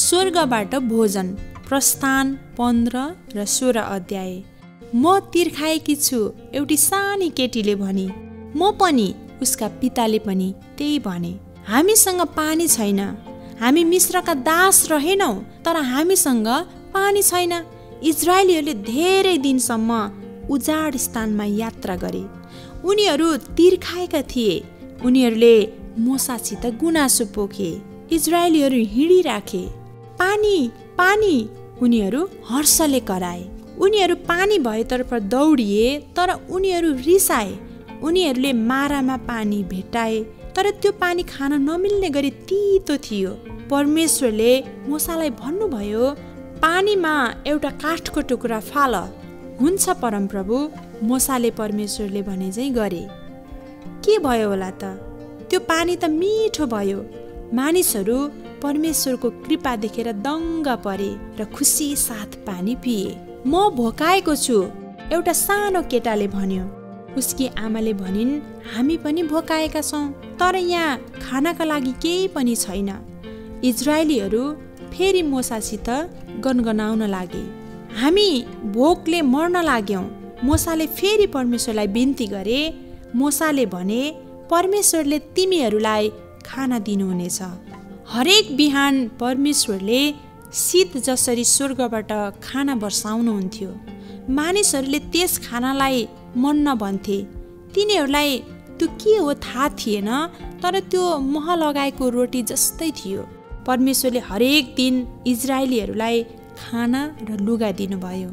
स्वर्गबाट भोजन। प्रस्थान 15 र 16 अध्याय। म तिर्खाएकी छु, एउटी सानी केटीले भनी। म पनि, उसका पिताले पनि त्यही भने। हामीसँग पानी छैन, हामी मिश्रका दास रहेनौ, तर हामीसँग पानी छैन। इजरायलीहरूले धेरै दिनसम्म उजाड स्थानमा यात्रा गरे। उनीहरू तिर्खाएका थिए। उनीहरूले मोसासित गुनासो पोखे। इजरायलीहरू हिँडिराखे। पानी पानी, उनीहरू हर्षले कराए। उनीहरू पानी भएतर्फ दौडिए, तर उनीहरू रिसाए। उनीहरूले मारामा पानी भेटाए, तर त्यो पानी खान नमिल्ने गरी तीतो थियो। परमेश्वरले मोसालाई भन्नुभयो, पानीमा एउटा काठको टुक्रा फाल। हुन्छ परमप्रभु। मोसाले परमेश्वरले भने चाहिँ गरे। के भयो होला त? त्यो पानी त मिठो भयो। मानिसहरू परमेश्वरको कृपा देखेर दङ्ग परे र खुसी साथ पानी पिए। म भोकाएको छु, एउटा सानो केटाले भन्यो। उसकी आमाले भनिन्, हामी पनि भोकाएका छौँ, तर यहाँ खानाका लागि केही पनि छैन। इजरायलीहरू फेरि मोसासित गनगनाउन लागे। हामी भोकले मर्न लाग्यौँ। मोसाले फेरि परमेश्वरलाई बिन्ती गरे। मोसाले भने, परमेश्वरले तिमीहरूलाई खाना दिनुहुनेछ। हरेक बिहान परमेश्वरले शीत जसरी स्वर्गबाट खाना बर्साउनुहुन्थ्यो। मानिसहरूले त्यस खानालाई मन्ना भन्थे। तिनीहरूलाई त्यो के हो थाहा थिएन, तर त्यो मह लगाएको रोटी जस्तै थियो। परमेश्वरले हरेक दिन इजरायलीहरूलाई खाना र लुगा दिनुभयो।